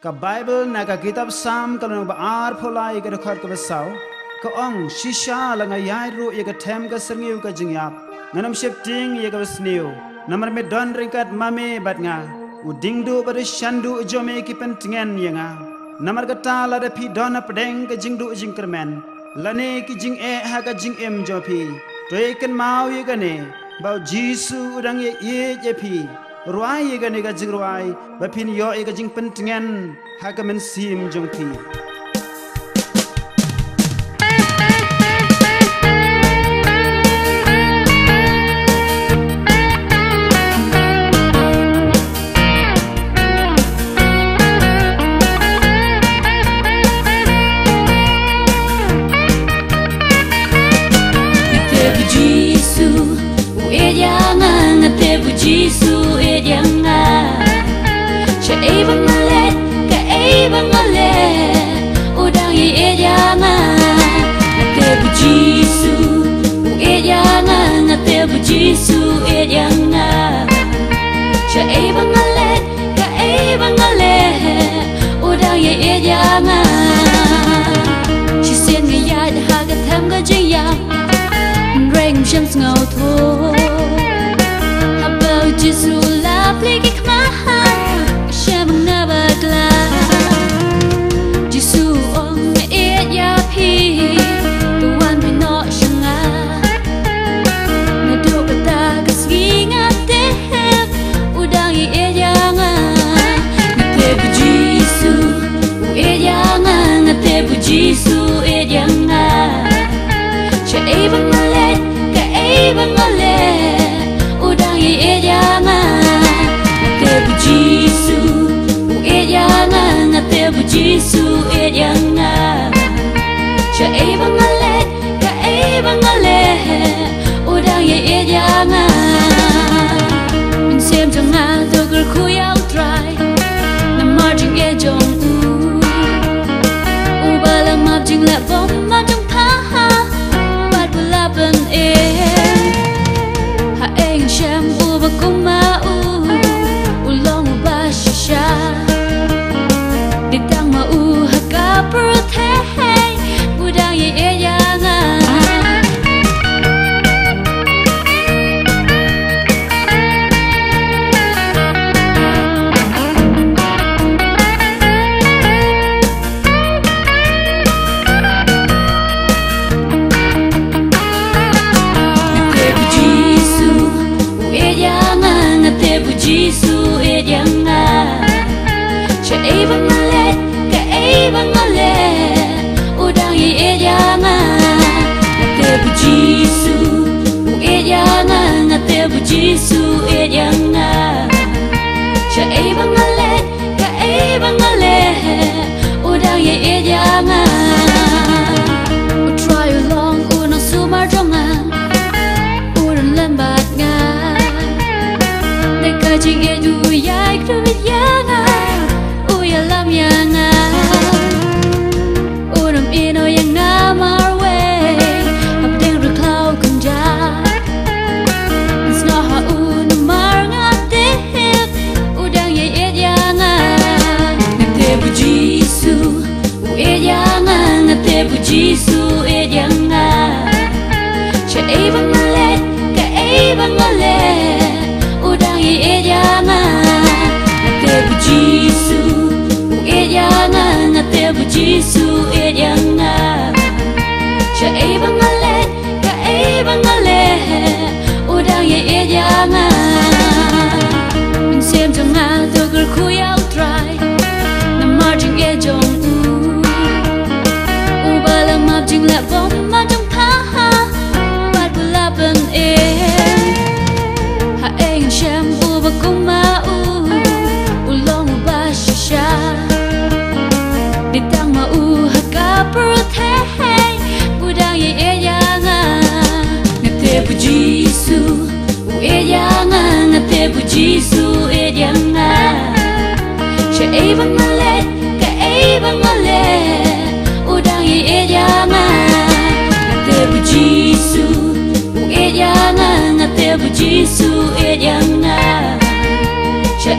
ka Bible na ka kitab Psalm ka nang baar pholai ka record ka basaw ka ong shisha la nga yai ru ye ka them ka serniu ka jingyap nganam shifting ye ka basniu namar me don ringkat mame bat nga udingdu bar shandu jome ki pentingen ye nga namar ka tala da pi don apdeng ka jingdu jingkermen lane ki jing e ha ka jing em jopi toy ken mau ye ka ne bau jisu udang ye je pi ruai ye ka ne ka jing ruai ba pin yo ye ka jing pentingen ha ka men sim jong pi Jisu edianga cha evangale ka evangale udang ye edianga te bu Jisu edianga na te bu Jisu edianga cha evangale ka evangale udang ye edianga chi sien ge ya ha ga tham ga je ya reng sham ngau tho Jisu la pliki kmaha shabang nabagla Jisu ong me et ya pi the one we not shanga na do bata kasginga te udang ye et yanga na te bu Jisu et yanga na te bu Jisu et yanga cha evangale ka evangale udang ye edianga te bu Jisu edianga na te bu Jisu edianga cha evangale ka evangale udang ye edianga min sem janga dogur khu yau try na margin e jong u bala map jing la bom ma jong tha bat bula ban e Shem uba kuma ulong ba shisha ditang ma haka prothe budang ye eyanga Jisu edianga cha evangale ka evangale udang ye edianga te bu Jisu edianga na te bu Jisu edianga cha evangale ka evangale udang ye edianga try long unang sumar jonga uran lambat nga Kajing edu yai kruvit yanga uya lam yanga uram ino yang namar way abdeng reklau kunja snaha unamar ngateh udang ye ed yanga te bu Jisu ed yanga te bu Jisu ed yanga cha evangale ka evangale udang ye edianga te bu Jisu edianga na te bu Jisu edianga cha evangale ka evangale udang ye edianga min sem janga dogur khu yau try na margin e jong u bala map jing la bom ma jong tha bat bula ban e Shem uba kuma ulong ba shisha ditang ma haka prothe budang ye eyanga na te bu Jisu eyanga na te bu Jisu eyanga cha evangale ka evangale udang ye eyanga na te bu Jisu eyanga na te bu Jisu edianga cha